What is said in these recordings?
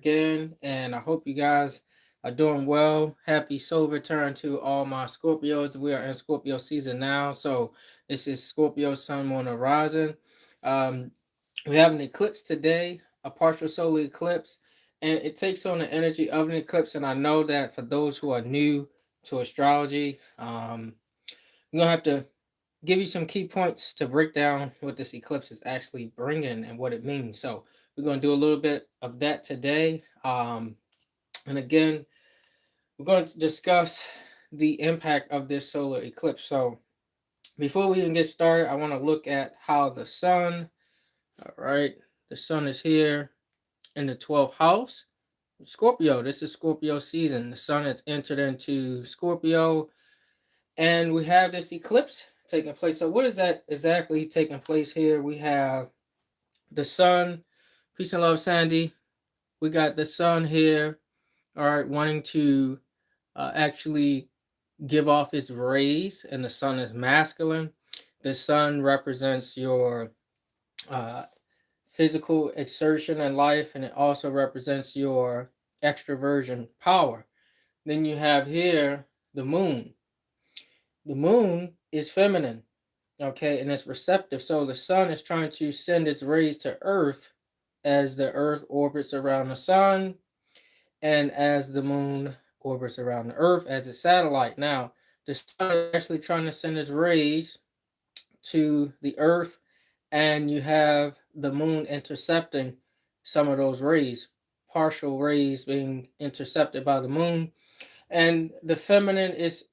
again, and I hope you guys are doing well. Happy solar return to all my Scorpios. We are in Scorpio season now, so this is Scorpio Sun, Moon, Horizon. Um, we have an eclipse today, a partial solar eclipse, and it takes on the energy of an eclipse. And I know that for those who are new to astrology, I'm gonna have to give you some key points to break down what this eclipse is actually bringing and what it means. So we're going to do a little bit of that today. And again, we're going to discuss the impact of this solar eclipse. So before we even get started, I want to look at how the sun, all right, the sun is here in the 12th house. Scorpio, this is Scorpio season. The sun has entered into Scorpio, and we have this eclipse taking place. So what is that exactly taking place here? We have the sun. Peace and love, Sandy. We got the sun here, all right, wanting to actually give off its rays, and the sun is masculine. The sun represents your uh, physical exertion in life, and it also represents your extroversion power. Then you have here the moon. The moon is feminine, okay, and it's receptive. So the sun is trying to send its rays to Earth as the Earth orbits around the sun and as the moon orbits around the Earth as a satellite. Now, the sun is actually trying to send its rays to the Earth, and you have the moon intercepting some of those rays, partial rays being intercepted by the moon, and the feminine is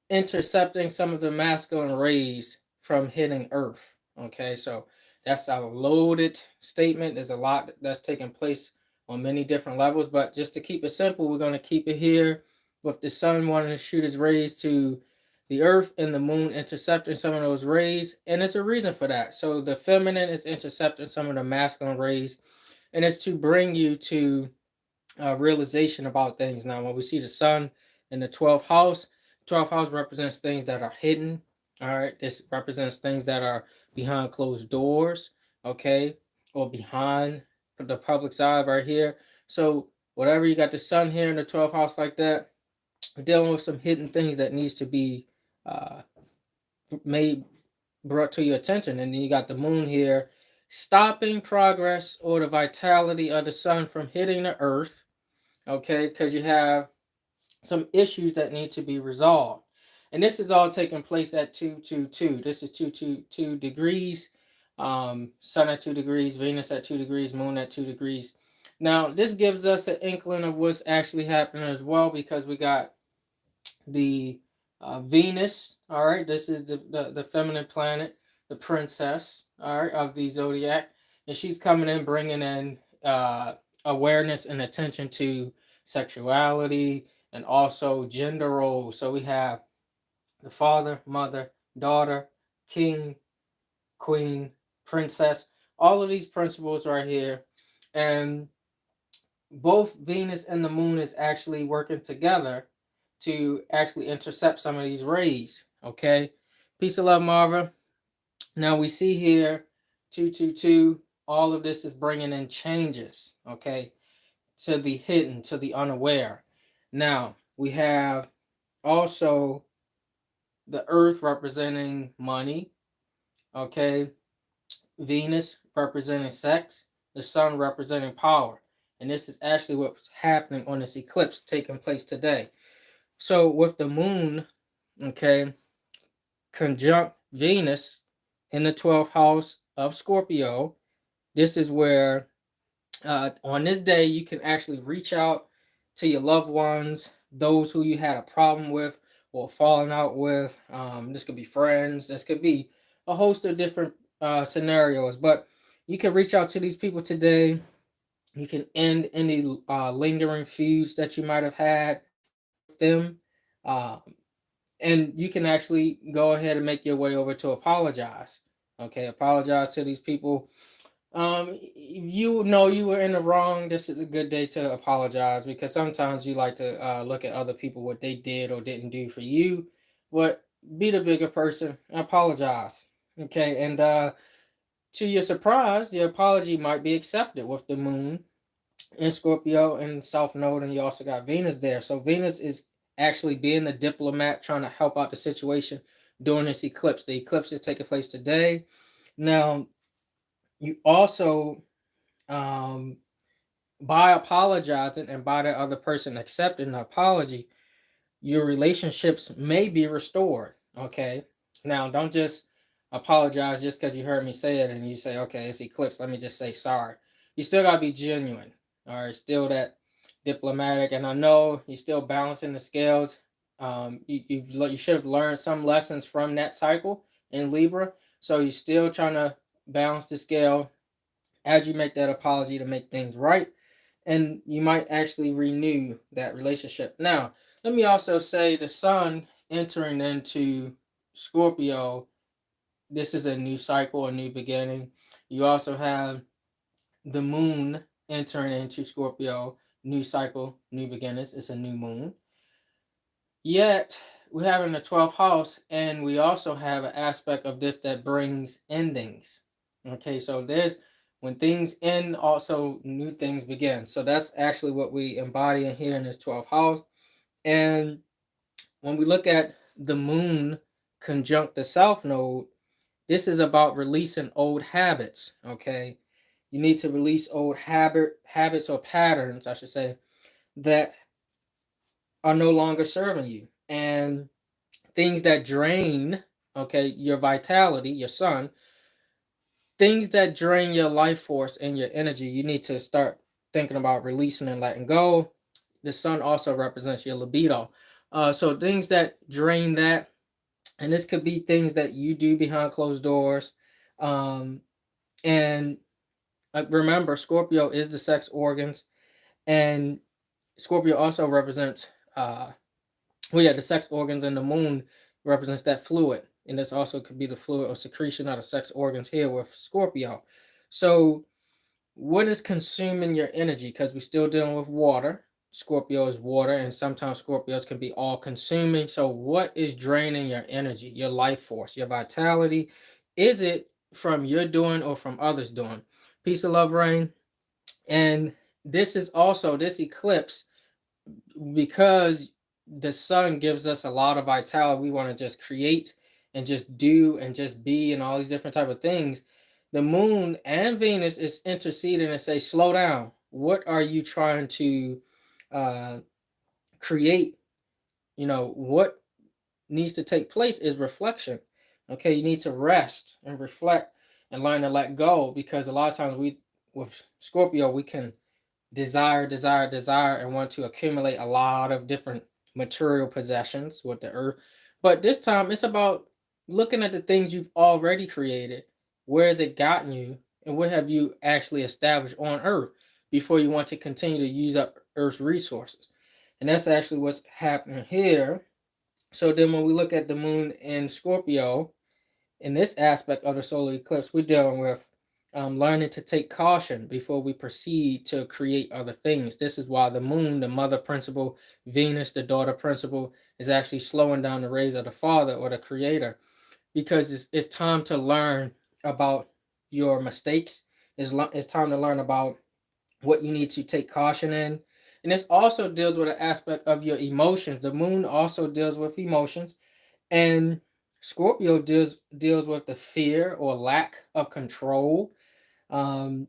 intercepting some of the masculine rays from hitting Earth. Okay, so that's a loaded statement. There's a lot that's taking place on many different levels, but just to keep it simple, we're going to keep it here with the sun wanting to shoot its rays to the Earth and the moon intercepting some of those rays, and there's a reason for that. So the feminine is intercepting some of the masculine rays, and it's to bring you to realization about things. Now, when we see the sun in the 12th house, 12th house represents things that are hidden. All right, this represents things that are behind closed doors, okay, or behind the public's eye right here. So, whatever you got the sun here in the 12th house like that, we're dealing with some hidden things that needs to be uh, made brought to your attention. And then you got the moon here stopping progress or the vitality of the sun from hitting the earth, okay, because you have some issues that need to be resolved. And this is all taking place at 222. This is 222 degrees. Sun at 2 degrees, Venus at 2 degrees, Moon at 2 degrees. Now, this gives us an inkling of what's actually happening as well, because we got the Venus. All right, this is the feminine planet, the princess, all right, of the zodiac. And she's coming in, bringing in awareness and attention to sexuality and also gender roles. So we have the father, mother, daughter, king, queen, princess, all of these principles right here. And both Venus and the moon is actually working together to actually intercept some of these rays. Okay. Peace of love, Marva. Now we see here 222. All of this is bringing in changes. Okay. To the hidden, to the unaware. Now we have also the earth representing money, okay, Venus representing sex, the sun representing power. And this is actually what's happening on this eclipse taking place today. So with the moon, okay, conjunct Venus in the 12th house of Scorpio, this is where on this day you can actually reach out to your loved ones, those who you had a problem with or falling out with. This could be friends, this could be a host of different scenarios, but you can reach out to these people today. You can end any lingering feuds that you might have had with them. Um, and you can actually go ahead and make your way over to apologize. Okay, apologize to these people. You know you were in the wrong. This is a good day to apologize, because sometimes you like to look at other people, what they did or didn't do for you. But be the bigger person and apologize. Okay, and to your surprise, the apology might be accepted with the moon in Scorpio and South Node, and you also got Venus there. So Venus is actually being the diplomat, trying to help out the situation during this eclipse. The eclipse is taking place today. Now, you also, by apologizing and by the other person accepting the apology, your relationships may be restored. Okay. Now, don't just apologize just because you heard me say it and you say, okay, it's eclipse. Let me just say sorry. You still got to be genuine. All right. Still that diplomatic. And I know you're still balancing the scales. You should have learned some lessons from that cycle in Libra. So you're still trying to balance the scale as you make that apology to make things right, and you might actually renew that relationship. Now, let me also say the sun entering into Scorpio, this is a new cycle, a new beginning. You also have the moon entering into Scorpio, new cycle, new beginnings. It's a new moon. Yet, we have in the 12th house, and we also have an aspect of this that brings endings. Okay, so there's when things end, also new things begin. So that's actually what we embody in here in this 12th house. And when we look at the moon conjunct the south node, this is about releasing old habits. Okay, you need to release old habits or patterns, I should say, that are no longer serving you, and things that drain, okay, your vitality, your sun, things that drain your life force and your energy, you need to start thinking about releasing and letting go. The sun also represents your libido. So things that drain that, and this could be things that you do behind closed doors. Um, and remember, Scorpio is the sex organs, and Scorpio also represents well, yeah, the sex organs, and the moon represents that fluid. And this also could be the fluid or secretion of the sex organs here with Scorpio. So, what is consuming your energy? Because we're still dealing with water. Scorpio is water, and sometimes Scorpios can be all consuming. So, what is draining your energy, your life force, your vitality? Is it from your doing or from others doing? Peace of love, rain. And this is also this eclipse, because the sun gives us a lot of vitality. We want to just create and just do and just be and all these different type of things. The moon and Venus is interceding and say, slow down. What are you trying to uh, create? What needs to take place is reflection. Okay, you need to rest and reflect and learn to let go, because a lot of times we, with Scorpio, we can desire, and want to accumulate a lot of different material possessions with the earth. But this time it's about looking at the things you've already created. Where has it gotten you? And what have you actually established on earth before you want to continue to use up earth's resources? And that's actually what's happening here. So then when we look at the moon in Scorpio, in this aspect of the solar eclipse, we're dealing with learning to take caution before we proceed to create other things. This is why the moon, the mother principle, Venus, the daughter principle, is actually slowing down the rays of the father or the creator, because it's time to learn about your mistakes. It's time to learn about what you need to take caution in. And this also deals with an aspect of your emotions. The moon also deals with emotions, and Scorpio deals with the fear or lack of control. Um,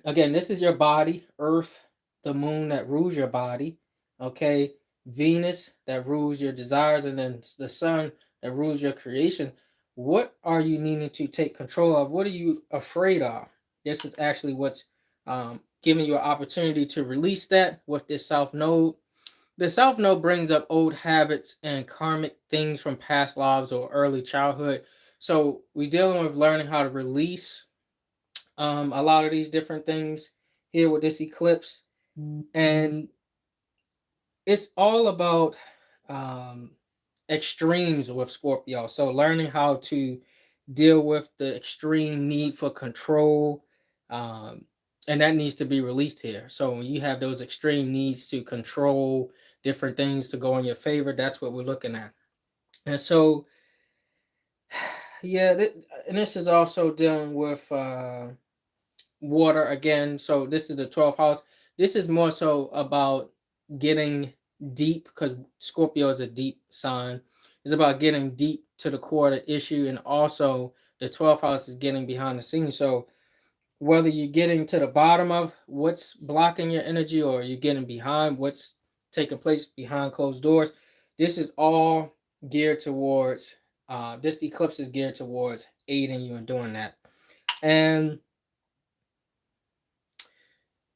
Again, this is your body, Earth, the moon that rules your body. Okay, Venus that rules your desires, and then the sun that rules your creation. What are you needing to take control of? What are you afraid of? This is actually what's giving you an opportunity to release that with this South Node. The South Node brings up old habits and karmic things from past lives or early childhood. So we're dealing with learning how to release a lot of these different things here with this eclipse. And it's all about um, extremes with Scorpio. So learning how to deal with the extreme need for control. Um, and that needs to be released here. So when you have those extreme needs to control different things to go in your favor, that's what we're looking at. And so, yeah, and this is also dealing with water again. So this is the 12th house. this is more so about getting deep, because Scorpio is a deep sign. It's about getting deep to the core of the issue, and also the 12th house is getting behind the scenes. So whether you're getting to the bottom of what's blocking your energy, or you're getting behind what's taking place behind closed doors, this is all geared towards this eclipse is geared towards aiding you in doing that. And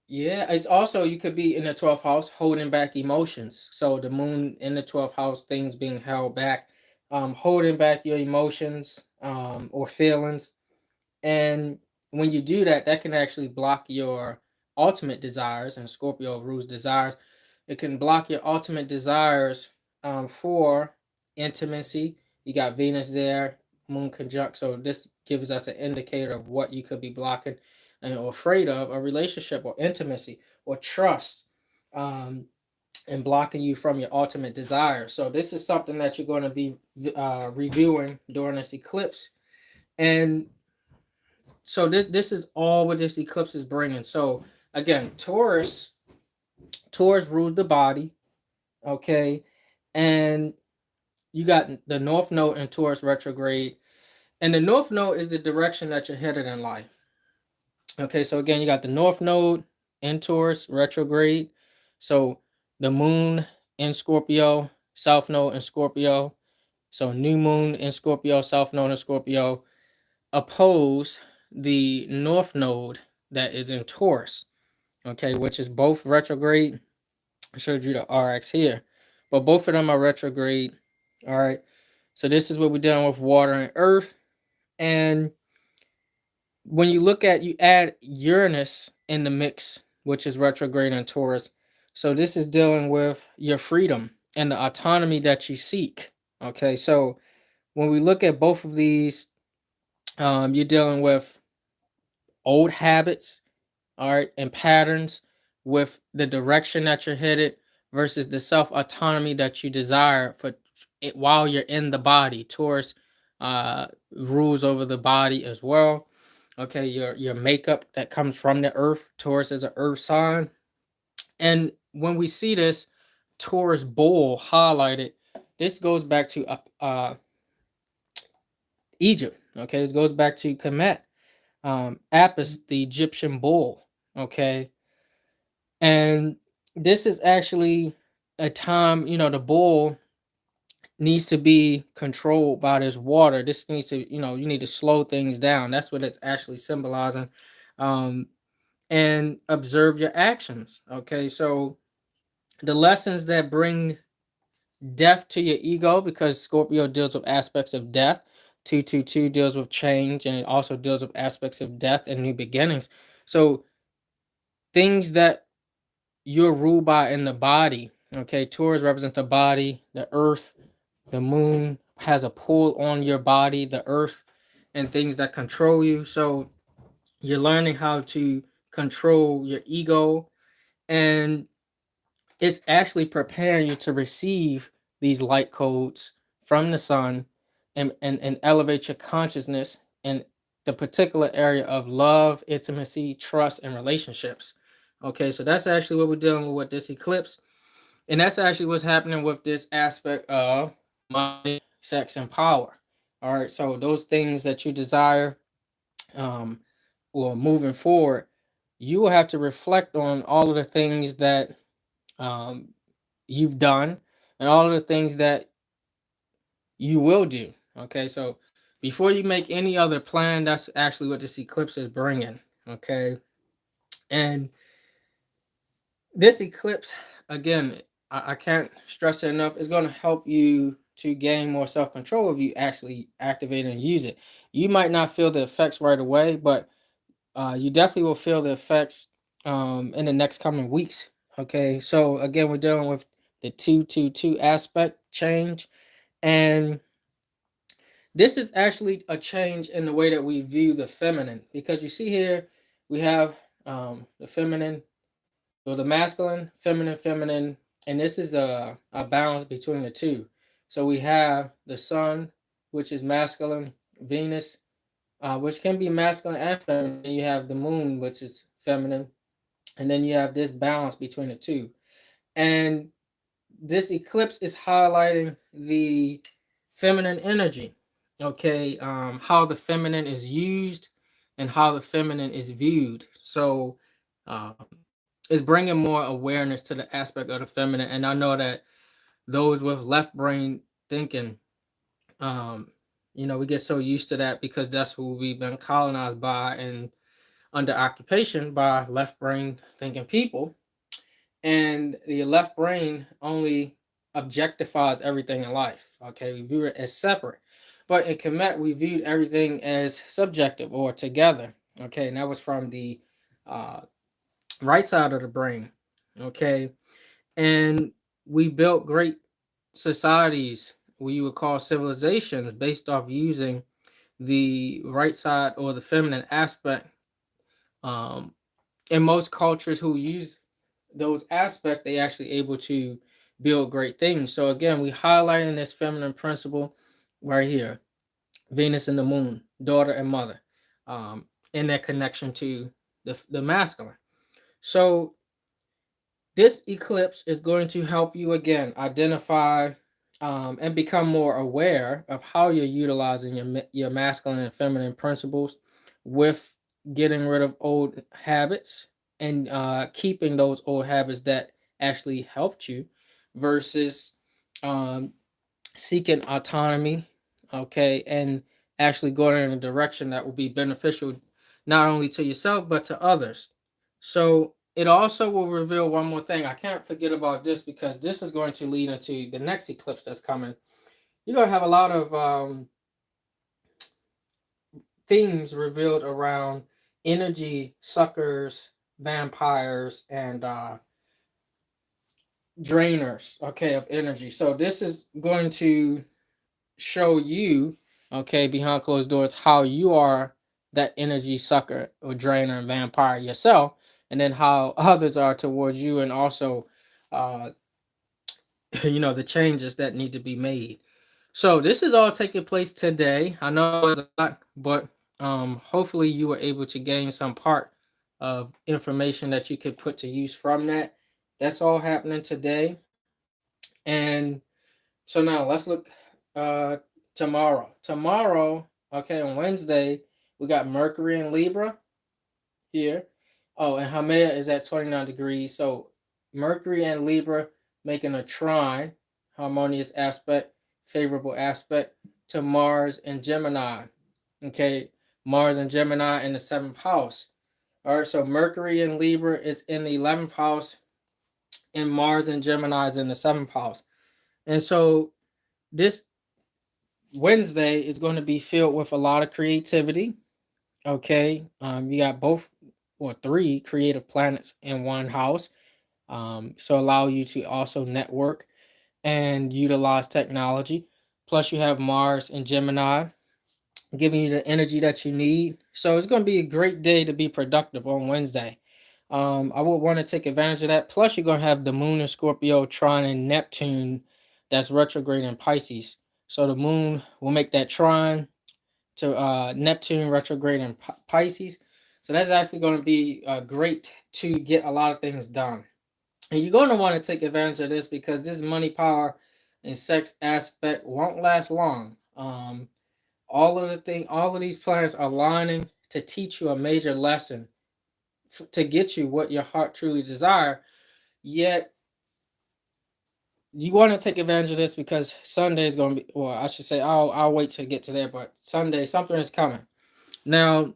yeah, it's also, you could be in the 12th house holding back emotions. So the moon in the 12th house, things being held back, holding back your emotions, or feelings. And when you do that, that can actually block your ultimate desires. And Scorpio rules desires. It can block your ultimate desires, for intimacy. You got Venus there, Moon conjunct. So this gives us an indicator of what you could be blocking or afraid of: a relationship, or intimacy, or trust, um, and blocking you from your ultimate desire. So this is something that you're going to be reviewing during this eclipse. And so this is all what this eclipse is bringing. So again, Taurus rules the body, okay, and you got the North Node in Taurus retrograde, and the North Node is the direction that you're headed in life. Okay, so again, you got the North Node in Taurus retrograde, so the Moon in Scorpio, South Node in Scorpio, so New Moon in Scorpio, South Node in Scorpio, oppose the North Node that is in Taurus, okay, which is both retrograde. I showed you the RX here, but both of them are retrograde. All right, so this is what we're dealing with: water and earth. And when you look at, you add Uranus in the mix, which is retrograde in Taurus. So this is dealing with your freedom and the autonomy that you seek. Okay, so when we look at both of these, you're dealing with old habits, all right, and patterns, with the direction that you're headed versus the self autonomy that you desire for it while you're in the body. Taurus rules over the body as well. Okay, your makeup that comes from the earth. Taurus is an earth sign. And when we see this Taurus bull highlighted, this goes back to Egypt. Okay, this goes back to Kemet, Apis, the Egyptian bull. Okay, and this is actually a time, the bull needs to be controlled by this water. This needs to, you need to slow things down. That's what it's actually symbolizing. Um, and observe your actions. Okay, so the lessons that bring death to your ego, because Scorpio deals with aspects of death. 222 deals with change, and it also deals with aspects of death and new beginnings. So things that you're ruled by in the body. Okay, Taurus represents the body, the earth, the moon has a pull on your body, the earth, and things that control you. So you're learning how to control your ego, and it's actually preparing you to receive these light codes from the sun, and elevate your consciousness in the particular area of love, intimacy, trust, and relationships. Okay, so that's actually what we're dealing with this eclipse. And that's actually what's happening with this aspect of money, sex, and power. All right, so those things that you desire, um, or moving forward, you will have to reflect on all of the things that um, you've done, and all of the things that you will do. Okay, so before you make any other plan, that's actually what this eclipse is bringing. Okay, and this eclipse, again, I can't stress it enough, is going to help you to gain more self-control if you actually activate and use it. You might not feel the effects right away, but you definitely will feel the effects in the next coming weeks. Okay, so again, we're dealing with the 222 aspect change, and this is actually a change in the way that we view the feminine, because you see here we have the feminine, so the masculine, feminine, and this is a balance between the two. So we have the sun, which is masculine, Venus, which can be masculine and feminine. And you have the moon, which is feminine, and then you have this balance between the two. And this eclipse is highlighting the feminine energy, okay, how the feminine is used and how the feminine is viewed. So it's bringing more awareness to the aspect of the feminine. And I know that those with left brain thinking, um, we get so used to that because that's who we've been colonized by and under occupation by left brain thinking people. And the left brain only objectifies everything in life. Okay, we view it as separate, but in Kemet we viewed everything as subjective or together. Okay, and that was from the uh, right side of the brain. Okay, and we built great societies, we would call civilizations, based off using the right side or the feminine aspect. Um, in most cultures who use those aspects, they actually able to build great things. So again, we highlighting this feminine principle right here: Venus and the Moon, daughter and mother, um, in their connection to the masculine. So this eclipse is going to help you again identify and become more aware of how you're utilizing your masculine and feminine principles, with getting rid of old habits and keeping those old habits that actually helped you, versus um, seeking autonomy, okay, and actually going in a direction that will be beneficial not only to yourself but to others. So it also will reveal one more thing. I can't forget about this because this is going to lead into the next eclipse that's coming. You're going to have a lot of themes revealed around energy suckers, vampires, and drainers, okay, of energy. So this is going to show you, okay, behind closed doors, how you are that energy sucker or drainer and vampire yourself, and then how others are towards you, and also uh the changes that need to be made. So this is all taking place today. I know it's a lot, but hopefully you were able to gain some part of information that you could put to use from that. That's all happening today. And so now let's look uh tomorrow. Tomorrow, okay, on Wednesday, we got Mercury in Libra here. Oh, and Haumea is at 29 degrees. So Mercury and Libra making a trine, harmonious aspect, favorable aspect to Mars and Gemini. Okay, Mars and Gemini in the seventh house. All right, so Mercury and Libra is in the 11th house, and Mars and Gemini is in the seventh house. And so this Wednesday is going to be filled with a lot of creativity. Okay, you got both or three creative planets in one house, so allow you to also network and utilize technology. Plus, you have Mars and Gemini giving you the energy that you need. So it's going to be a great day to be productive on Wednesday. I would want to take advantage of that. Plus, you're going to have the Moon in Scorpio, Trine, and Neptune that's retrograde in Pisces. So the Moon will make that trine to Neptune retrograde in Pisces. So that's actually going to be great to get a lot of things done. And you're going to want to take advantage of this because this money, power, and sex aspect won't last long. All of these planets are aligning to teach you a major lesson to get you what your heart truly desire. Yet you want to take advantage of this because Sunday is going to be, or I should say, I'll wait to get to there. But Sunday, something is coming. Now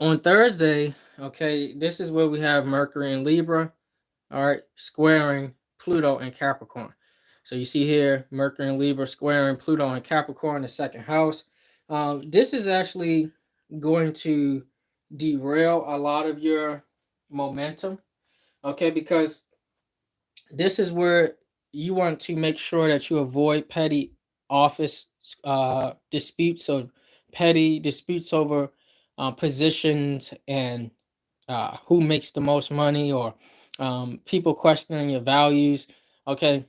on Thursday, okay, this is where we have Mercury in Libra, all right, squaring Pluto and Capricorn. So you see here, Mercury in Libra squaring Pluto and Capricorn, the second house. This is actually going to derail a lot of your momentum, okay, because this is where you want to make sure that you avoid petty office disputes, so petty disputes over positions and who makes the most money, or people questioning your values. Okay,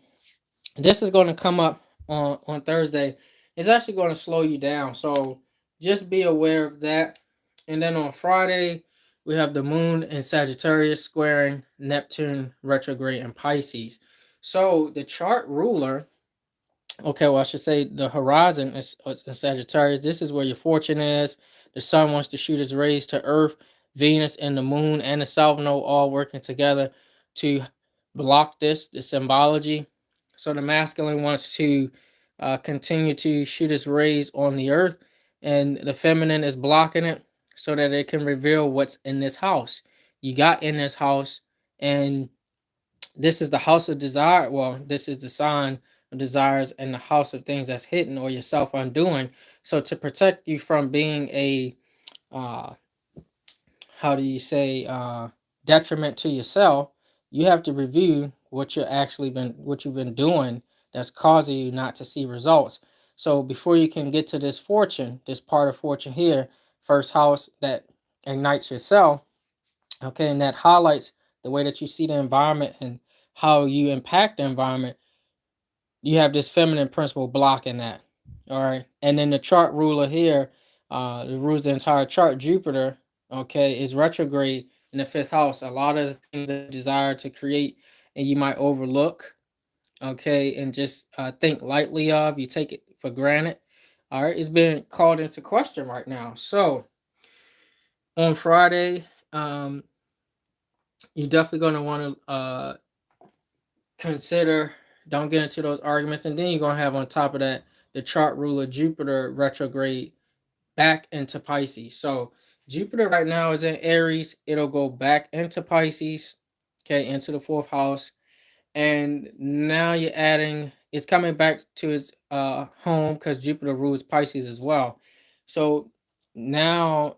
this is going to come up on Thursday. It's actually going to slow you down, so just be aware of that. And then on Friday, we have the moon in Sagittarius squaring Neptune retrograde in Pisces. So the chart ruler, okay, well, I should say the horizon is in Sagittarius. This is where your fortune is. The sun wants to shoot its rays to Earth, Venus, and the moon and the South Node all working together to block the symbology. So the masculine wants to continue to shoot its rays on the Earth, and the feminine is blocking it so that it can reveal what's in this house. You got in this house, and this is the house of desire. Well, this is the sign of desires and the house of things that's hidden or yourself undoing. So to protect you from being a uh how do you say detriment to yourself, you have to review what you've been doing that's causing you not to see results. So before you can get to this fortune, this part of fortune here, first house that ignites yourself, okay, and that highlights the way that you see the environment and how you impact the environment. You have this feminine principle blocking that. All right. And then the chart ruler here, the rules the entire chart, Jupiter, okay, is retrograde in the fifth house. A lot of the things that you desire to create and you might overlook, okay, and just think lightly of, you take it for granted. All right, it's being called into question right now. So on Friday, you're definitely going to want to consider, don't get into those arguments, and then you're going to have on top of that the chart ruler Jupiter retrograde back into Pisces. So Jupiter right now is in Aries, it'll go back into Pisces, okay, into the fourth house, and now you're adding, it's coming back to its home because Jupiter rules Pisces as well. So now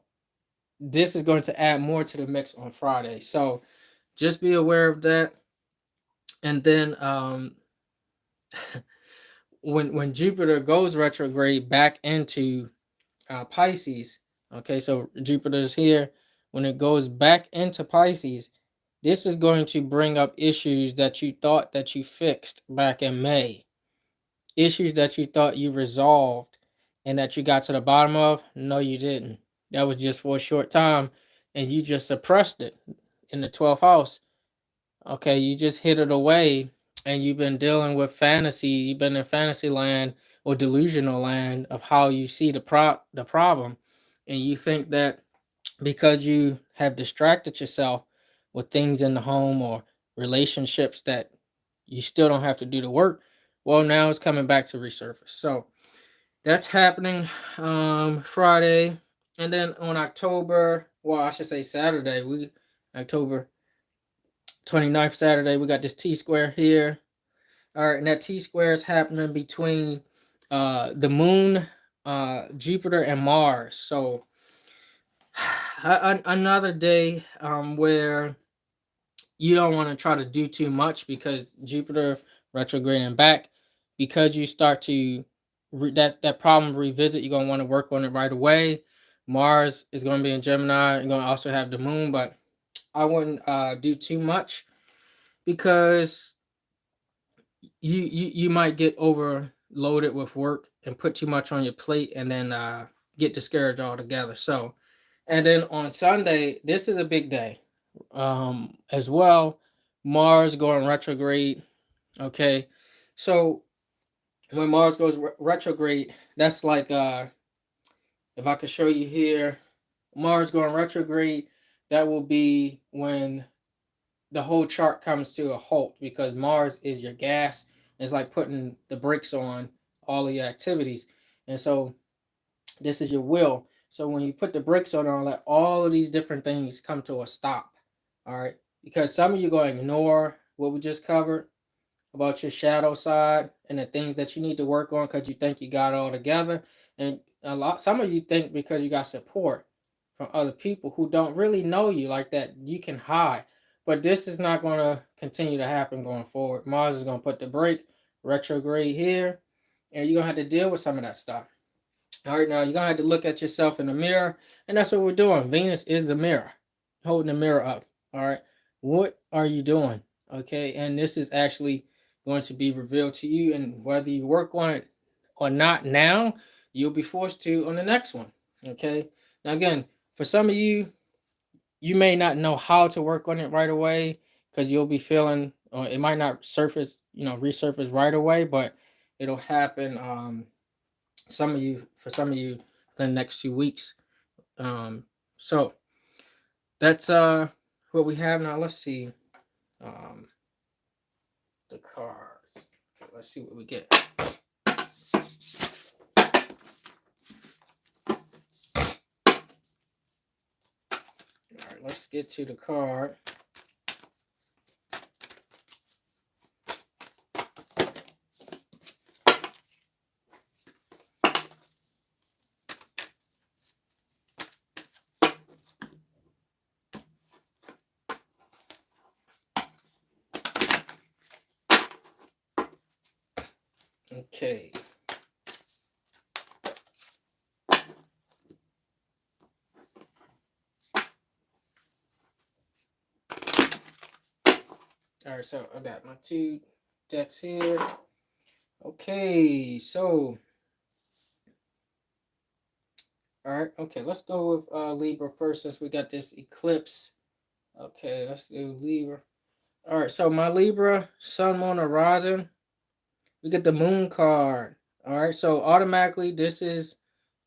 this is going to add more to the mix on Friday, so just be aware of that. And then when Jupiter goes retrograde back into Pisces, okay, so Jupiter's here. When it goes back into Pisces, this is going to bring up issues that you thought that you fixed back in May, issues that you thought you resolved and that you got to the bottom of. No, you didn't. That was just for a short time, and you just suppressed it in the 12th house. Okay, you just hid it away, and you've been dealing with fantasy. You've been in fantasy land or delusional land of how you see the problem, and you think that because you have distracted yourself with things in the home or relationships that you still don't have to do the work. Well, now it's coming back to resurface. So that's happening Friday, and then on October, well, I should say Saturday, October 29th, Saturday, we got this T square here. All right, and that T square is happening between the moon, Jupiter, and Mars. So another day where you don't want to try to do too much because Jupiter retrograding back, because you start to that problem revisit, you're going to want to work on it right away. Mars is going to be in Gemini. You're going to also have the moon, but I wouldn't do too much because you might get overloaded with work and put too much on your plate, and then get discouraged altogether. So, and then on Sunday, this is a big day as well. Mars going retrograde. Okay, so when Mars goes retrograde, that's like if I could show you here, Mars going retrograde, that will be when the whole chart comes to a halt, because Mars is your gas. It's like putting the brakes on all of your activities. And so this is your will. So when you put the brakes on all of these different things come to a stop. All right. Because some of you going to ignore what we just covered about your shadow side and the things that you need to work on because you think you got it all together. And some of you think because you got support from other people who don't really know you like that, you can hide. But this is not going to continue to happen going forward. Mars is going to put the brake, retrograde here, and you're going to have to deal with some of that stuff. All right, now you're going to have to look at yourself in the mirror, and that's what we're doing. Venus is the mirror, holding the mirror up. All right, what are you doing? Okay, and this is actually going to be revealed to you, and whether you work on it or not now, you'll be forced to on the next one. Okay, now again, for some of you, you may not know how to work on it right away because you'll be feeling, or it might not surface, resurface right away, but it'll happen. Some of you, the next 2 weeks. So that's what we have now. Let's see, um, the cards. Okay, let's see what we get. All right, let's get to the card. Okay. All right, so I got my 2 decks here. Okay, so all right, okay, let's go with Libra first since we got this eclipse. Okay, let's do Libra. All right, so my Libra, Sun, Moon, Horizon, we get the Moon card. All right, so automatically this is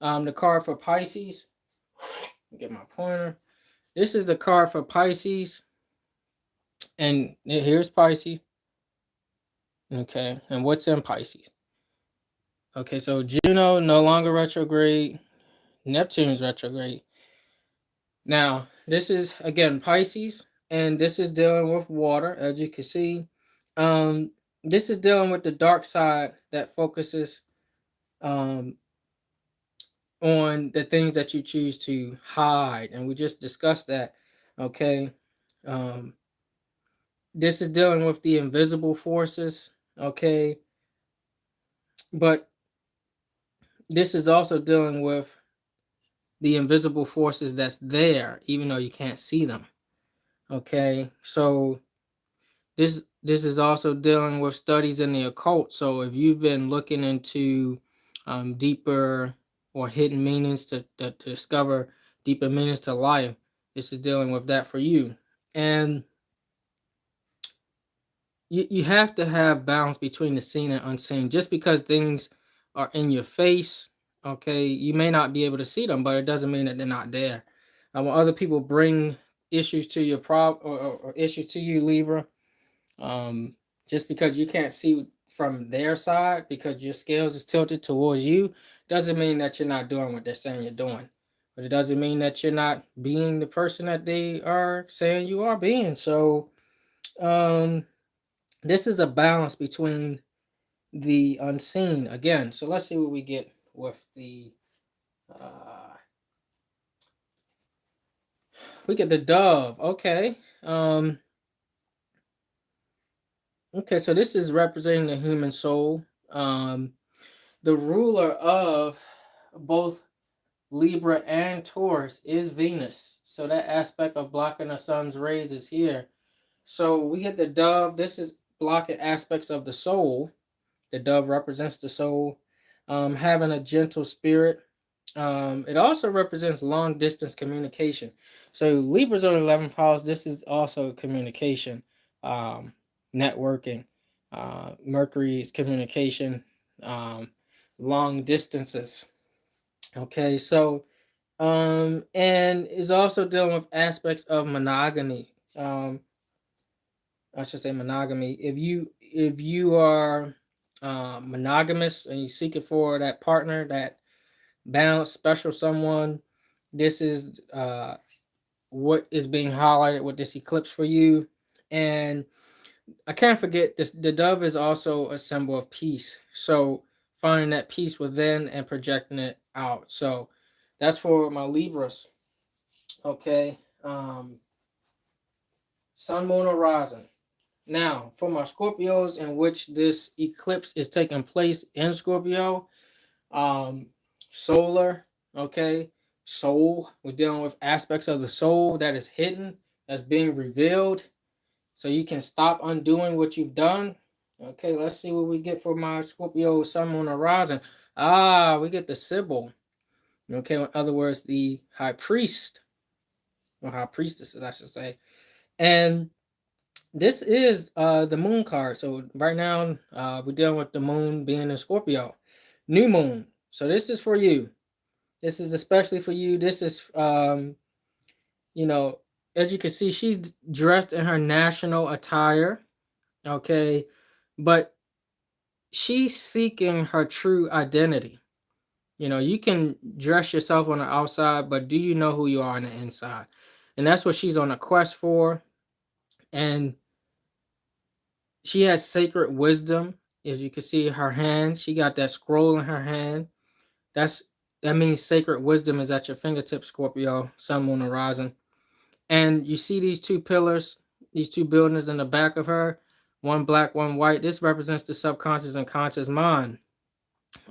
the card for Pisces. Get my pointer. This is the card for Pisces, and here's Pisces. Okay, and what's in Pisces? Okay, so Juno no longer retrograde. Neptune's retrograde. Now, this is again Pisces, and this is dealing with water, as you can see. This is dealing with the dark side that focuses on the things that you choose to hide, and we just discussed that. Okay, this is dealing with the invisible forces. Okay, but this is also dealing with the invisible forces that's there, even though you can't see them. Okay, so this is also dealing with studies in the occult. So if you've been looking into deeper or hidden meanings to discover deeper meanings to life, this is dealing with that for you. And you have to have balance between the seen and unseen. Just because things are in your face, okay, you may not be able to see them, but it doesn't mean that they're not there. When other people bring issues to your or issues to you, Libra, just because you can't see from their side because your scales is tilted towards you, doesn't mean that you're not doing what they're saying you're doing. But it doesn't mean that you're not being the person that they are saying you are being. So this is a balance between the unseen again. So let's see what we get with the we get the dove. Okay. Okay, so this is representing the human soul. The ruler of both Libra and Taurus is Venus. So that aspect of blocking the sun's rays is here. So we get the dove. This is blocking aspects of the soul. The dove represents the soul, having a gentle spirit. It also represents long distance communication. So Libra's on the 11th house. This is also communication, networking. Mercury is communication, long distances. Okay, so and is also dealing with aspects of monogamy. I should say monogamy. If you are monogamous and you seek it for that partner, that balanced, special someone, this is what is being highlighted with this eclipse for you. And I can't forget this. The dove is also a symbol of peace. So finding that peace within and projecting it out. So that's for my Libras. Okay. Sun, Moon, Horizon. Now, for my Scorpios, in which this eclipse is taking place in Scorpio, solar, okay, soul. We're dealing with aspects of the soul that is hidden, that's being revealed, so you can stop undoing what you've done. Okay, let's see what we get for my Scorpio Sun, Moon, Horizon. We get the Sybil. Okay, in other words, the High Priest. or high priestesses, I should say. And this is the moon card. So right now, we're dealing with the moon being in Scorpio, new moon. So this is for you. This is especially for you. This is, you know, as you can see, she's dressed in her national attire. Okay, but she's seeking her true identity. You know, you can dress yourself on the outside, but do you know who you are on the inside? And that's what she's on a quest for. And she has sacred wisdom. As you can see, her hand, she got that scroll in her hand. That's that means sacred wisdom is at your fingertips, Scorpio, Sun, Moon, and Rising. And you see these two pillars, these two buildings in the back of her, one black, one white. This represents the subconscious and conscious mind.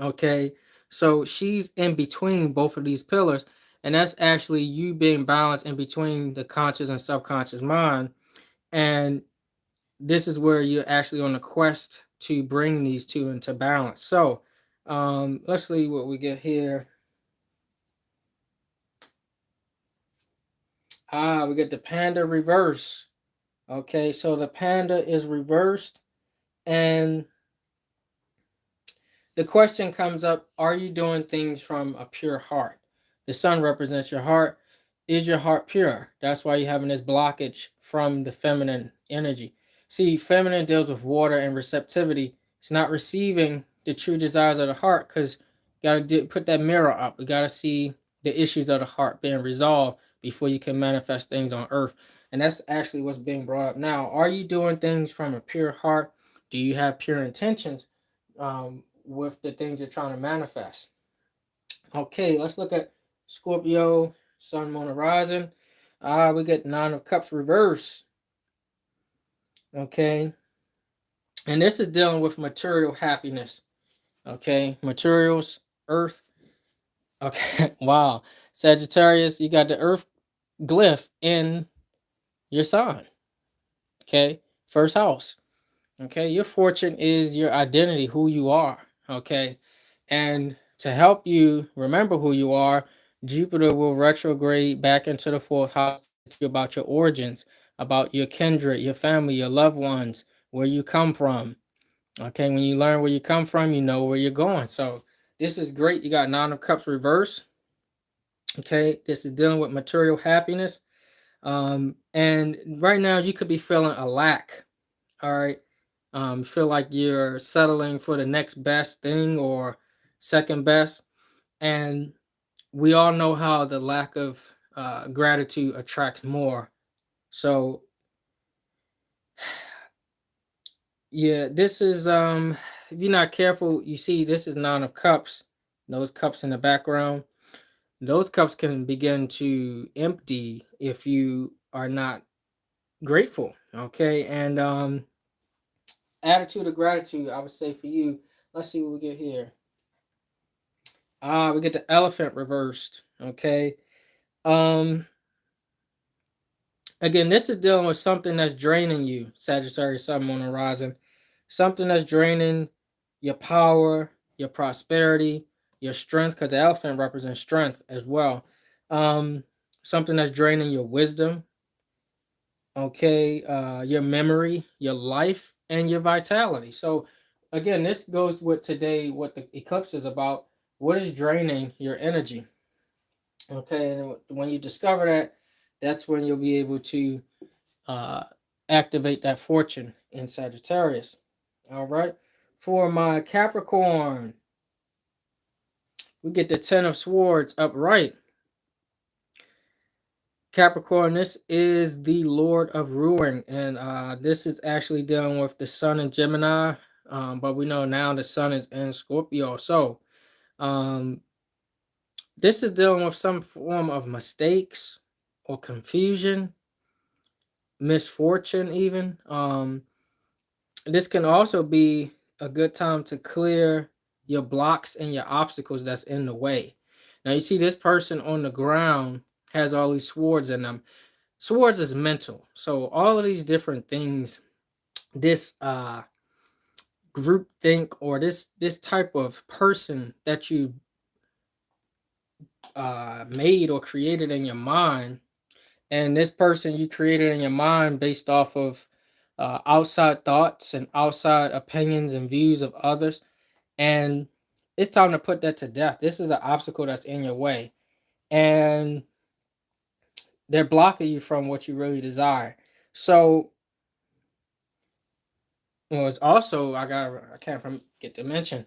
Okay. So she's in between both of these pillars. And that's actually you being balanced in between the conscious and subconscious mind. And this is where you're actually on a quest to bring these two into balance. So let's see what we get here. We get the panda reverse. Okay, so the panda is reversed, and the question comes up, are you doing things from a pure heart? The sun represents your heart. Is your heart pure? That's why you're having this blockage from the feminine energy. See, feminine deals with water and receptivity. It's not receiving the true desires of the heart because you got to put that mirror up. We got to see the issues of the heart being resolved before you can manifest things on earth. And that's actually what's being brought up now. Are you doing things from a pure heart? Do you have pure intentions? With the things you're trying to manifest. Okay, let's look at Scorpio, Sun, Moon, and Rising. We get Nine of Cups reverse. Okay, and this is dealing with material happiness. Okay, materials, earth. Okay, wow. Sagittarius, you got the earth glyph in your sign. Okay, first house. Okay, your fortune is your identity, who you are. Okay, and to help you remember who you are, Jupiter will retrograde back into the fourth house to teach you about your origins, about your kindred, your family, your loved ones, where you come from. Okay, when you learn where you come from, you know where you're going. So this is great. You got Nine of Cups reverse. Okay, this is dealing with material happiness. And right now you could be feeling a lack. All right. Feel like you're settling for the next best thing or second best. And we all know how the lack of gratitude attracts more. So yeah, this is if you're not careful, you see this is Nine of Cups, those cups in the background. Those cups can begin to empty if you are not grateful. Okay. And attitude of gratitude, I would say for you, let's see what we get here. We get the elephant reversed. Okay. Um, Again, this is dealing with something that's draining you, Sagittarius, Sun, Moon, and Rising. Something that's draining your power, your prosperity, your strength, because the elephant represents strength as well. Um, Something that's draining your wisdom, okay, your memory, your life, and your vitality. So, again, this goes with today what the eclipse is about. What is draining your energy? Okay, and when you discover that, that's when you'll be able to uh, activate that fortune in Sagittarius. All right. For my Capricorn, we get the Ten of Swords upright. Capricorn, this is the Lord of Ruin, and this is actually dealing with the Sun in Gemini, but we know now the Sun is in Scorpio. So, um, this is dealing with some form of mistakes or confusion, misfortune, even. This can also be a good time to clear your blocks and your obstacles that's in the way. Now, you see, this person on the ground has all these swords in them. Swords is mental. So, all of these different things, this group think or this type of person that you made or created in your mind And this person you created in your mind based off of outside thoughts and outside opinions and views of others. And it's time to put that to death. This is an obstacle that's in your way. And they're blocking you from what you really desire. So, well, it's also I can't forget to mention,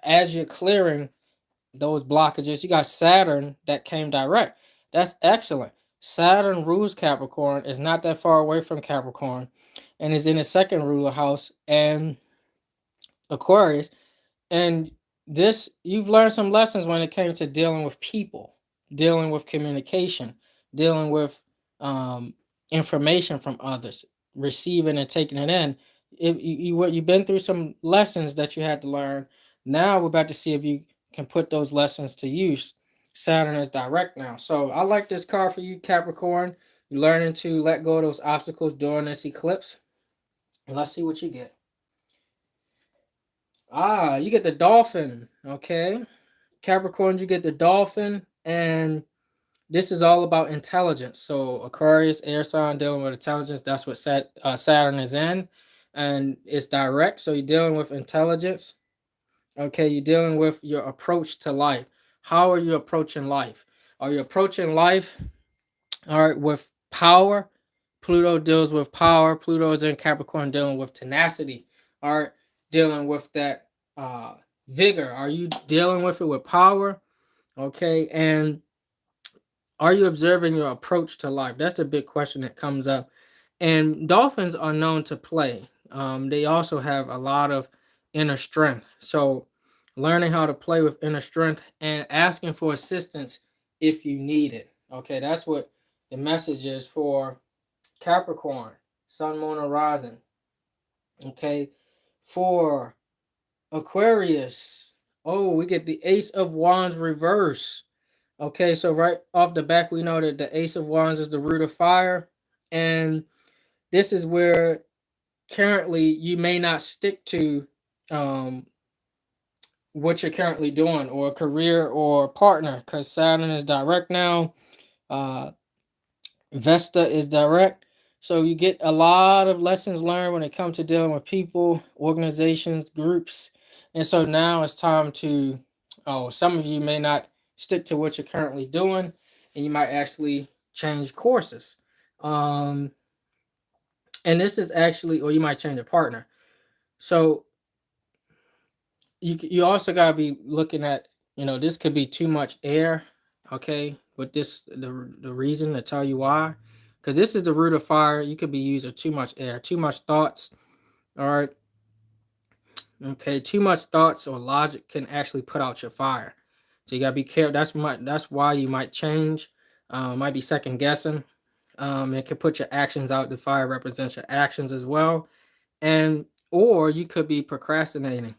as you're clearing those blockages, you got Saturn that came direct. That's excellent. Saturn rules Capricorn, is not that far away from Capricorn, and is in the second ruler house and Aquarius. And this, you've learned some lessons when it came to dealing with people, dealing with communication, dealing with um, information from others, receiving and taking it in. You've been through some lessons that you had to learn. Now we're about to see if you can put those lessons to use. Saturn is direct now. So I like this card for you, Capricorn. You're learning to let go of those obstacles during this eclipse. Let's see what you get. Ah, you get the dolphin. Okay. Capricorn, you get the dolphin. And this is all about intelligence. So Aquarius, air sign, dealing with intelligence. That's what Saturn is in. And it's direct. So you're dealing with intelligence. Okay. You're dealing with your approach to life. How are you approaching life? Are you approaching life, all right, with power? Pluto deals with power. Pluto is in Capricorn, dealing with tenacity. All right, dealing with that uh vigor. Are you dealing with it with power? Okay, and are you observing your approach to life? That's the big question that comes up. And dolphins are known to play. They also have a lot of inner strength. So learning how to play with inner strength and asking for assistance if you need it. Okay, that's what the message is for Capricorn, Sun, Moon, Horizon. Okay, for Aquarius, oh, we get the Ace of Wands reverse. Okay, so right off the back, we know that the Ace of Wands is the root of fire, and this is where currently you may not stick to um, what you're currently doing, or a career or partner, because Saturn is direct now. Uh, Vesta is direct. So you get a lot of lessons learned when it comes to dealing with people, organizations, groups. And so now it's time to, oh, some of you may not stick to what you're currently doing, and you might actually change courses. Um, and this is actually, or you might change a partner. So you also gotta be looking at, this could be too much air. Okay, but the reason to tell you why, because this is the root of fire. You could be using too much air, too much thoughts. All right, okay, too much thoughts or logic can actually put out your fire. So you gotta be careful. That's why you might change. Might be second guessing. It can put your actions out. The fire represents your actions as well, and or you could be procrastinating.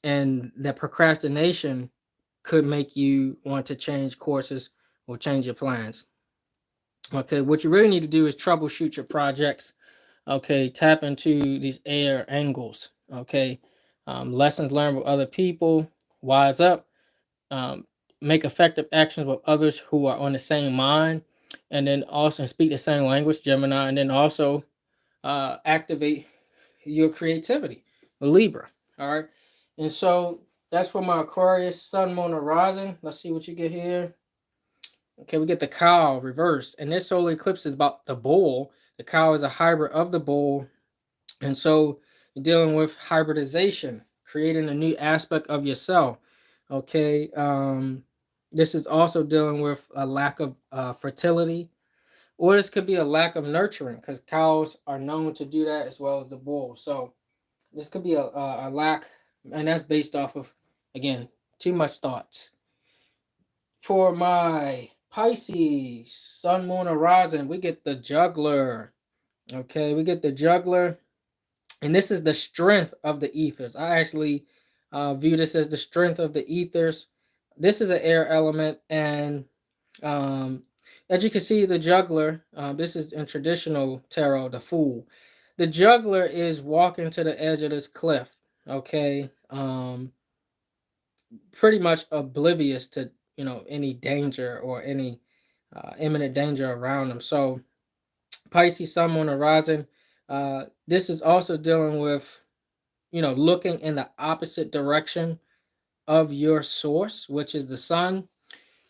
And that procrastination could make you want to change courses or change your plans. Okay, what you really need to do is troubleshoot your projects. Okay, tap into these air angles. Okay, lessons learned with other people, wise up, um, make effective actions with others who are on the same mind, and then also speak the same language, Gemini, and then also activate your creativity, Libra. All right. And so that's for my Aquarius, Sun, Moon, Horizon. Let's see what you get here. Okay, we get the cow reverse. And this solar eclipse is about the bull. The cow is a hybrid of the bull. And so you're dealing with hybridization, creating a new aspect of yourself. Okay. This is also dealing with a lack of fertility, or this could be a lack of nurturing, because cows are known to do that as well as the bull. So this could be a lack, and that's based off of, again, too much thoughts. For my Pisces, Sun, Moon, Horizon, we get the Juggler. Okay, we get the Juggler, and this is the strength of the ethers. I actually view this as the strength of the ethers. This is an air element, and um, as you can see, the Juggler, this is in traditional tarot, the Fool. The Juggler is walking to the edge of this cliff, okay? Pretty much oblivious to, any danger or any imminent danger around them. So Pisces, Sun, Moon, Horizon. This is also dealing with, looking in the opposite direction of your source, which is the sun.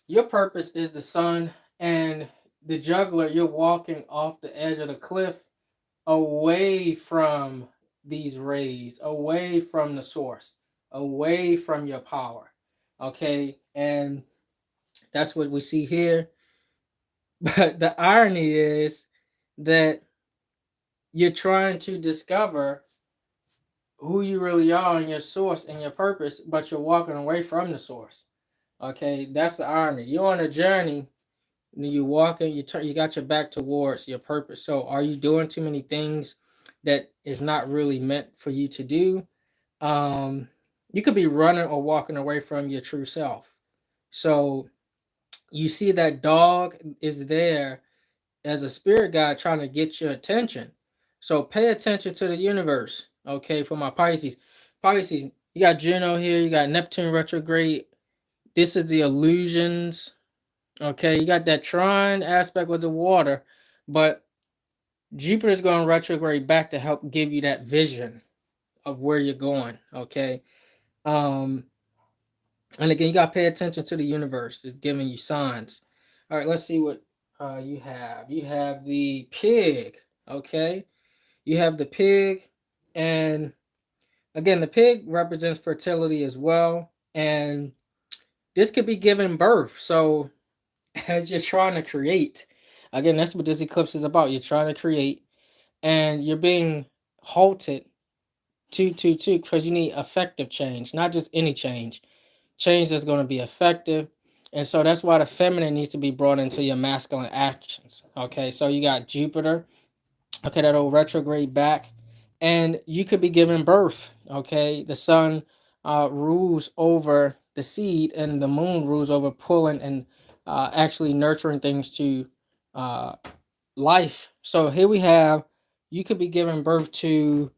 Your purpose is the sun, and the juggler, you're walking off the edge of the cliff away from these rays, away from the source, away from your power. Okay, and that's what we see here. But the irony is that you're trying to discover who you really are and your source and your purpose, but you're walking away from the source. Okay, that's the irony. You're on a journey, and you're walking. You got your back towards your purpose. So, are you doing too many things that is not really meant for you to do? You could be running or walking away from your true self. So, you see that dog is there as a spirit guide trying to get your attention. So pay attention to the universe. Okay, for my Pisces. Pisces, you got Juno here, you got Neptune retrograde. This is the illusions. Okay, you got that trine aspect with the water, but Jupiter's going retrograde back to help give you that vision of where you're going. Okay. Um, and again, you gotta pay attention to the universe. It's giving you signs. All right, let's see what you have. You have the pig. Okay, you have the pig, and again, the pig represents fertility as well. And this could be giving birth. So as you're trying to create, again, that's what this eclipse is about. You're trying to create, and you're being halted two because you need effective change, not just any change that's going to be effective. And so that's why the feminine needs to be brought into your masculine actions. Okay, so you got Jupiter, okay, that'll retrograde back, and you could be giving birth. Okay, the sun rules over the seed, and the moon rules over pulling and actually nurturing things to uh, life. So here we have, you could be giving birth to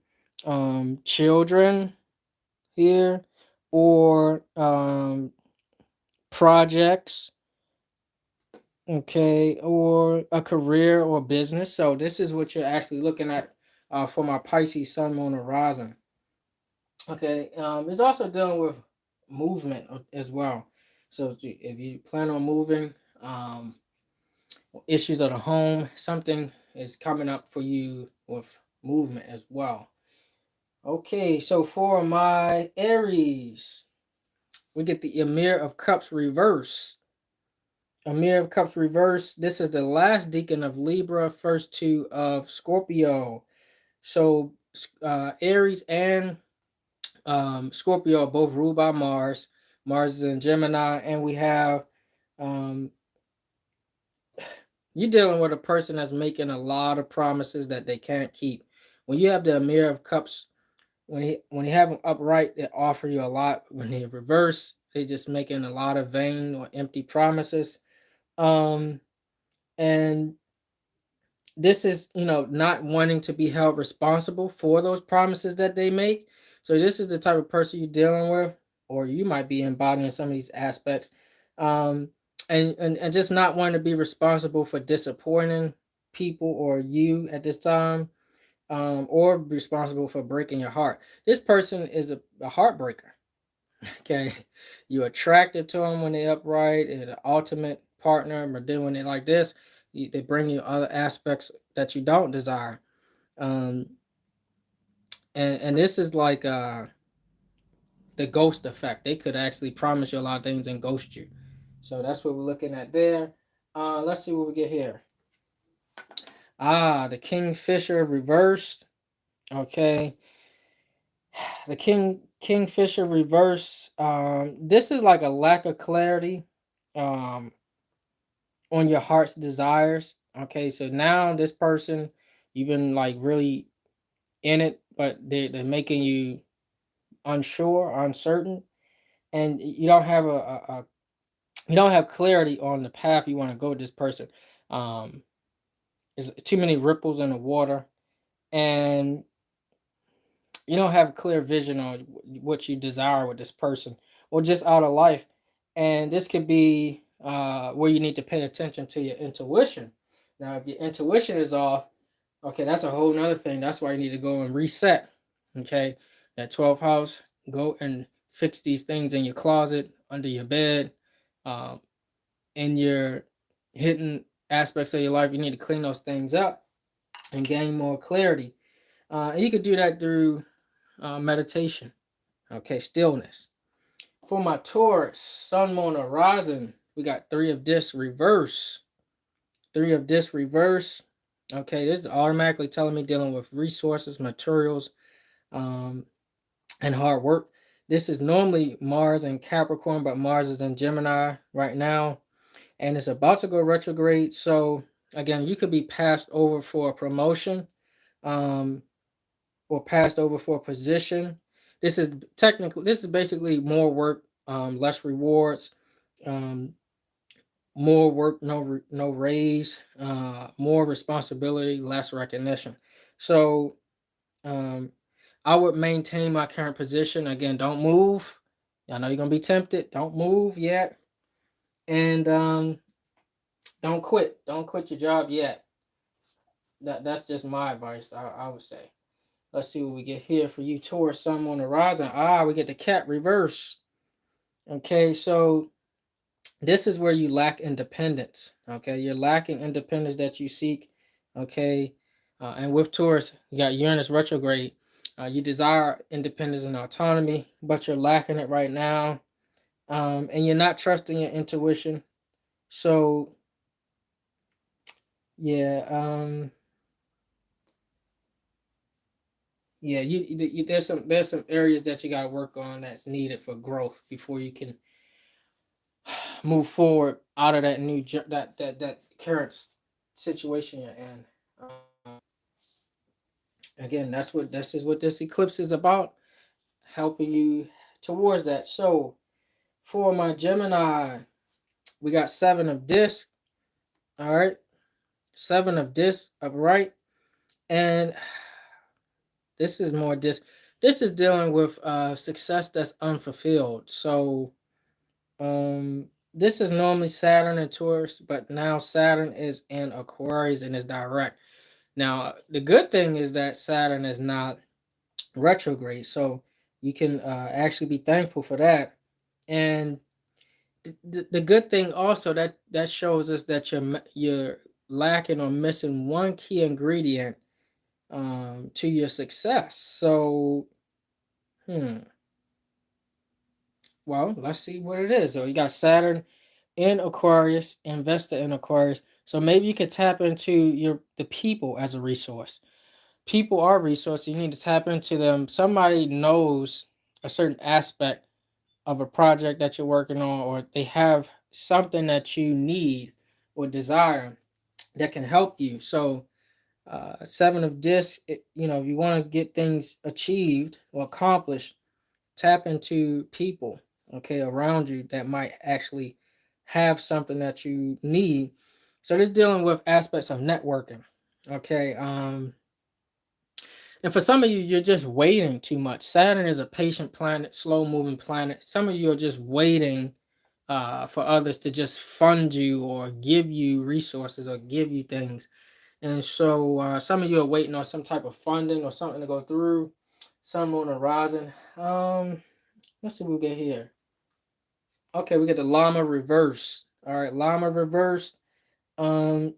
children here, or projects, okay, or a career or business. So this is what you're actually looking at for my Pisces Sun, Moon, Horizon. Okay, it's also dealing with movement as well. So if you plan on moving, issues of the home, something is coming up for you with movement as well. Okay, so for my Aries, we get the Emir of Cups reverse. Emir of Cups reverse. This is the last deacon of Libra, first two of Scorpio. So Aries and Scorpio are both ruled by Mars. Mars is in Gemini, and we have um, you're dealing with a person that's making a lot of promises that they can't keep. When you have the Emir of Cups, when he have them upright, they offer you a lot. When they reverse, they just making a lot of vain or empty promises. Um, and this is, not wanting to be held responsible for those promises that they make. So this is the type of person you're dealing with, or you might be embodying some of these aspects, um, and just not wanting to be responsible for disappointing people or you at this time, or responsible for breaking your heart. This person is a heartbreaker. Okay, you're attracted to them when they're upright, and the ultimate partner, but then when they're like this, they bring you other aspects that you don't desire. Um, and this is like the ghost effect. They could actually promise you a lot of things and ghost you. So that's what we're looking at there. Let's see what we get here. The Kingfisher reversed. Okay, the Kingfisher reverse. This is like a lack of clarity um on your heart's desires. Okay, so now this person, you've been like really in it, but they're making you unsure, uncertain, and you don't have you don't have clarity on the path you want to go with this person. Um, there's too many ripples in the water, and you don't have a clear vision on what you desire with this person or just out of life. And this could be where you need to pay attention to your intuition. Now, if your intuition is off, okay, that's a whole nother thing. That's why you need to go and reset. Okay, that 12th house, go and fix these things in your closet, under your bed, um, in your hidden aspects of your life. You need to clean those things up and gain more clarity. And you could do that through meditation. Okay, stillness. For my Taurus, Sun, Moon, Horizon, we got Three of Discs reverse. Three of Discs reverse. Okay, this is automatically telling me dealing with resources, materials, um, and hard work. This is normally Mars in Capricorn, but Mars is in Gemini right now, and it's about to go retrograde. So again, you could be passed over for a promotion, um, or passed over for a position. This is basically more work, less rewards, um, more work, no raise, more responsibility, less recognition. So um, I would maintain my current position. Again, don't move. I know you're gonna be tempted. Don't move yet, and don't quit. Don't quit your job yet. That's just my advice. I would say. Let's see what we get here for you, Taurus, Sun on the horizon. We get the cat reverse. Okay, so this is where you lack independence. Okay, you're lacking independence that you seek. Okay, and with Taurus, you got Uranus retrograde. You desire independence and autonomy, but you're lacking it right now, and you're not trusting your intuition. So, yeah, yeah, there's some areas that you got to work on that's needed for growth before you can move forward out of that that current situation you're in. Again, this is what this eclipse is about, helping you towards that. So for my Gemini, we got seven of disc. All right, seven of disc upright, and this is more disc. This is dealing with success that's unfulfilled. So this is normally Saturn and Taurus, but now Saturn is in Aquarius and is direct. Now, the good thing is that Saturn is not retrograde, so you can actually be thankful for that. And the good thing also that shows us that you're lacking or missing one key ingredient to your success. So, hmm. Well, let's see what it is. So you got Saturn in Aquarius, investor in Aquarius. So maybe you could tap into the people as a resource. People are resources. You need to tap into them. Somebody knows a certain aspect of a project that you're working on, or they have something that you need or desire that can help you. So, seven of discs, if you want to get things achieved or accomplished, tap into people, okay, around you that might actually have something that you need. So, this dealing with aspects of networking, okay. And for some of you, you're just waiting too much. Saturn is a patient planet, slow moving planet. Some of you are just waiting for others to just fund you or give you resources or give you things. And so some of you are waiting on some type of funding or something to go through. Sun, Moon, Horizon. Let's see what we get here. Okay, we get the Llama reverse. All right, Llama reversed. Um,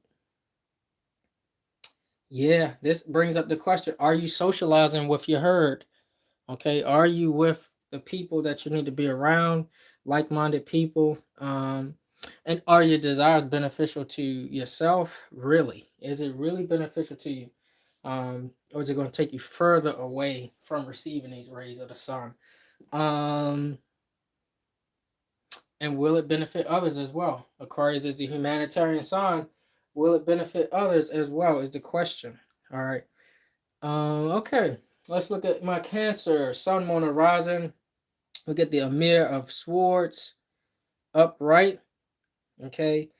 yeah, this brings up the question: are you socializing with your herd? Okay, are you with the people that you need to be around, like-minded people? And are your desires beneficial to yourself? Really, is it really beneficial to you? Or is it going to take you further away from receiving these rays of the sun? Um, and will it benefit others as well? Aquarius is the humanitarian sign. Will it benefit others as well? Is the question. All right. Okay. Let's look at my Cancer, Sun, Moon, Horizon. We get the Amir of Swords upright. Okay.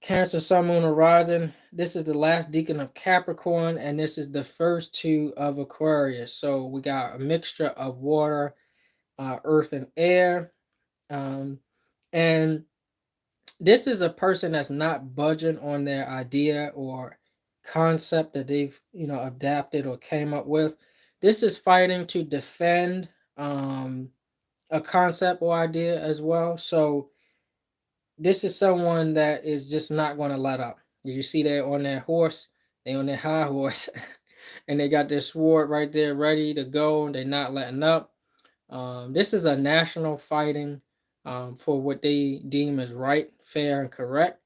Cancer, Sun, Moon, Horizon. This is the last deacon of Capricorn, and this is the first two of Aquarius. So we got a mixture of water, earth, and air. And This is a person that's not budging on their idea or concept that they've, adapted or came up with. This is fighting to defend a concept or idea as well. So this is someone that is just not going to let up. You see they on their horse, they on their high horse, and they got their sword right there ready to go. They're not letting up. This is a national fighting for what they deem as right, fair, and correct.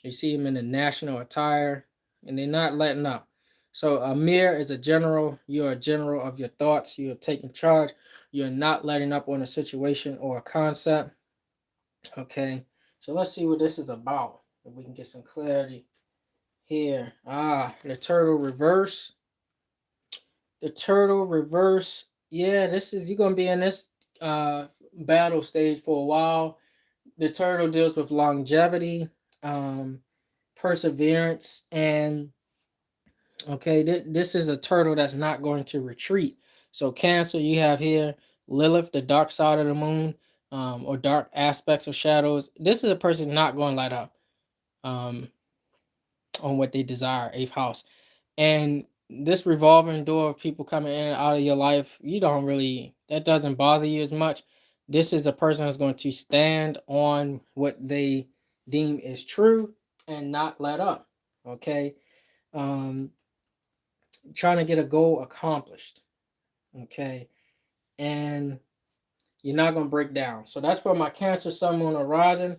You see them in the national attire, and they're not letting up. So Amir is a general. You're a general of your thoughts. You're taking charge. You're not letting up on a situation or a concept. Okay, so let's see what this is about. If we can get some clarity here. The turtle reverse. The turtle reverse. Yeah, this is you're gonna be in this battle stage for a while. The turtle deals with longevity, um, perseverance, and okay, this is a turtle that's not going to retreat. So Cancer, you have here Lilith, the dark side of the moon, or dark aspects or shadows. This is a person not going to light up um, on what they desire, eighth house. And this revolving door of people coming in and out of your life, that doesn't bother you as much. This is a person that's going to stand on what they deem is true and not let up. Okay. Um, Trying to get a goal accomplished. Okay. And you're not going to break down. So that's for my Cancer, Sun, Moon, Horizon.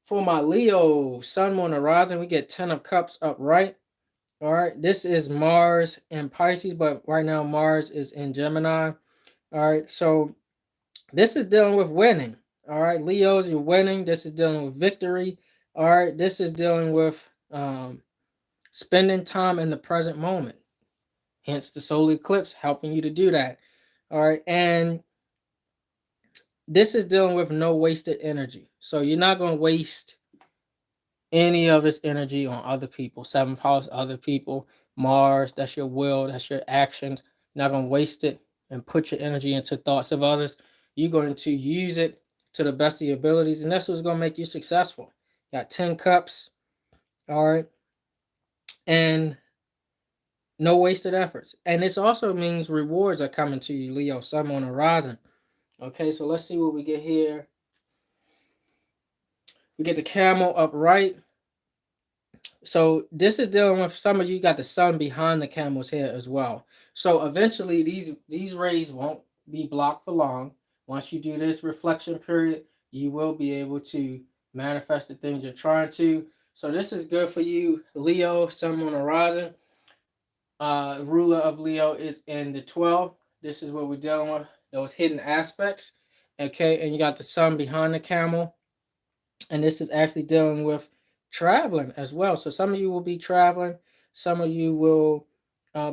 For my Leo, Sun, Moon, Horizon, we get 10 of Cups upright. All right. This is Mars and Pisces, but right now Mars is in Gemini. All right. So this is dealing with winning. All right. Leos, you're winning. This is dealing with victory. All right. This is dealing with spending time in the present moment. Hence the solar eclipse helping you to do that. All right. And this is dealing with no wasted energy. So you're not going to waste any of this energy on other people. Seventh house, other people, Mars, that's your will, that's your actions. You're not going to waste it and put your energy into thoughts of others. You're going to use it to the best of your abilities, and that's what's going to make you successful. You got 10 cups, all right, and no wasted efforts. And this also means rewards are coming to you, Leo, Sun on the horizon. Okay, so let's see what we get here. We get the camel upright. So this is dealing with some of you got the sun behind the camel's head as well. So eventually these rays won't be blocked for long. Once you do this reflection period, you will be able to manifest the things you're trying to. So this is good for you, Leo, Sun on the horizon. Ruler of Leo is in the 12th. This is what we're dealing with, those hidden aspects. Okay, and you got the sun behind the camel. And this is actually dealing with traveling as well. So some of you will be traveling, some of you will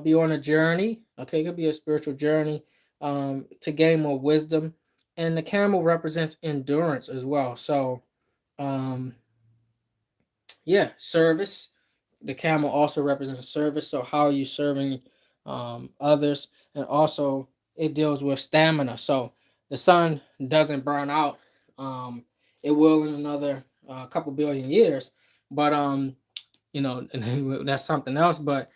be on a journey. Okay, it could be a spiritual journey to gain more wisdom. And the camel represents endurance as well. So, yeah, service. The camel also represents a service. So, how are you serving others? And also, it deals with stamina. So, the sun doesn't burn out. Um, it will in another couple billion years, but and that's something else. But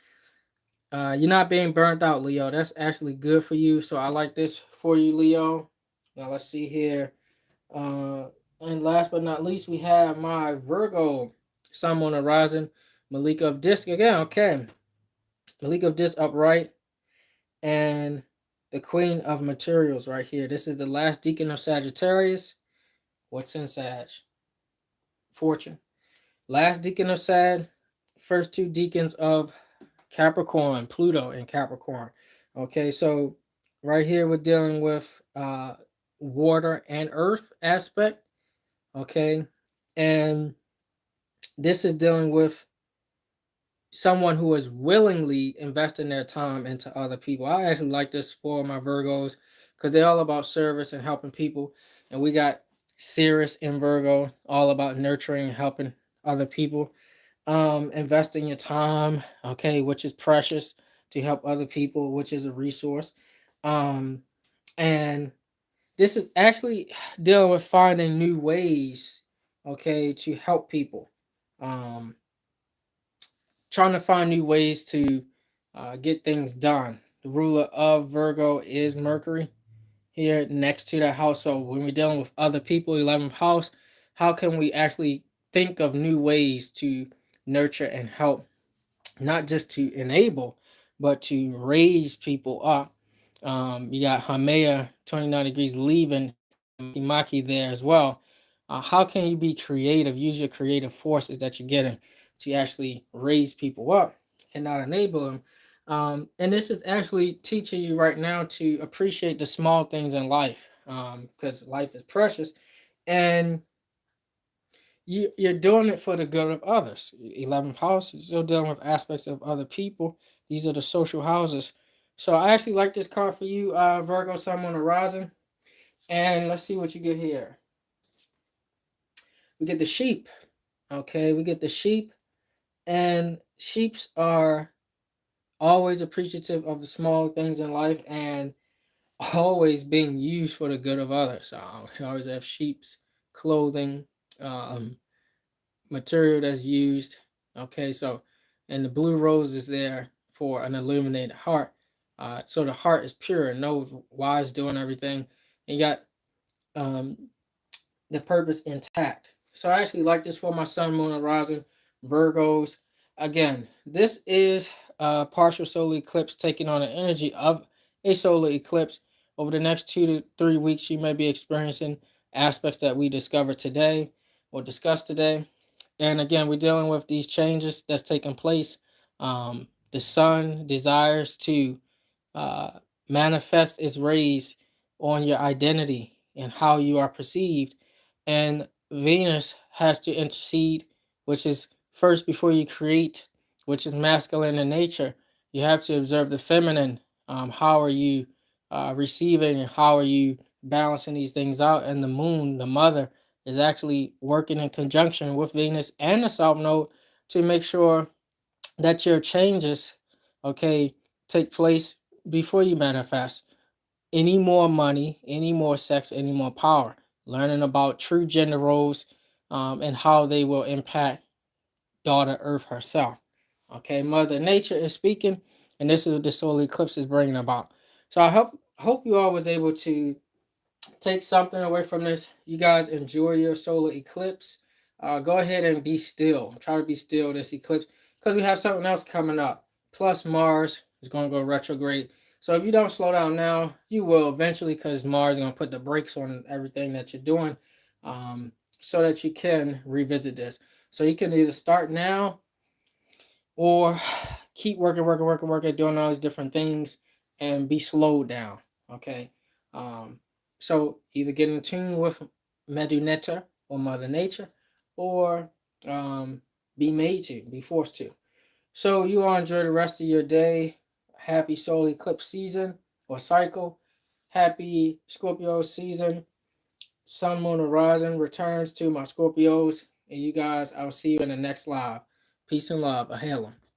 you're not being burnt out, Leo. That's actually good for you. So I like this for you, Leo. Now let's see here. Uh, and last but not least, we have my Virgo, Sun on the horizon, Malika of Disc again. Okay, Malika of Disc upright, and the Queen of Materials right here. This is the last deacon of Sagittarius. What's in Sag? Fortune. Last deacon of Sag, first two deacons of Capricorn, Pluto and Capricorn. Okay, so right here we're dealing with water and earth aspect. Okay, and this is dealing with someone who is willingly investing their time into other people. I actually like this for my Virgos because they're all about service and helping people. And we got Sirius in Virgo, all about nurturing and helping other people. Investing your time, okay, which is precious to help other people, which is a resource. And this is actually dealing with finding new ways okay, to help people. Um, Trying to find new ways to get things done. The ruler of Virgo is Mercury here next to that house. So when we're dealing with other people, 11th house, how can we actually think of new ways to nurture and help, not just to enable, but to raise people up? You got Hamea 29 degrees leaving Maki there as well. How can you be creative? Use your creative forces that you're getting to actually raise people up and not enable them. And this is actually teaching you right now to appreciate the small things in life, because life is precious, and you're doing it for the good of others. 11th house, you're still dealing with aspects of other people. These are the social houses. So I actually like this card for you, Virgo, Sun, Moon, Horizon. And let's see what you get here. We get the sheep. Okay, we get the sheep. And sheeps are always appreciative of the small things in life and always being used for the good of others. We always have sheep's clothing, um, material that's used. Okay, so and the blue rose is there for an illuminated heart. So the heart is pure and knows why it's doing everything. And you got um, the purpose intact. So I actually like this for my sun, moon, and rising Virgos. Again, this is a partial solar eclipse taking on the energy of a solar eclipse. Over the next 2 to 3 weeks, you may be experiencing aspects that we discovered today or discussed today. And again, we're dealing with these changes that's taking place. The sun desires to uh, manifest its rays on your identity and how you are perceived. And Venus has to intercede, which is first before you create, which is masculine in nature. You have to observe the feminine. How are you receiving and how are you balancing these things out? And the moon, the mother, is actually working in conjunction with Venus and the South Node to make sure that your changes, okay, take place before you manifest any more money, any more sex, any more power. Learning about true gender roles, and how they will impact daughter Earth herself. Okay, Mother Nature is speaking, and this is what the solar eclipse is bringing about. So I hope you all was able to take something away from this. You guys enjoy your solar eclipse. Go ahead and be still. Try to be still this eclipse because we have something else coming up. Plus, Mars is going to go retrograde. So if you don't slow down now, you will eventually because Mars is going to put the brakes on everything that you're doing, so that you can revisit this. So you can either start now or keep working, doing all these different things and be slowed down. Okay. So either get in tune with Meduneta or Mother Nature, or be made to, be forced to. So you all enjoy the rest of your day. Happy solar eclipse season or cycle. Happy Scorpio season. Sun, Moon, Horizon returns to my Scorpios. And you guys, I'll see you in the next live. Peace and love. I hail them.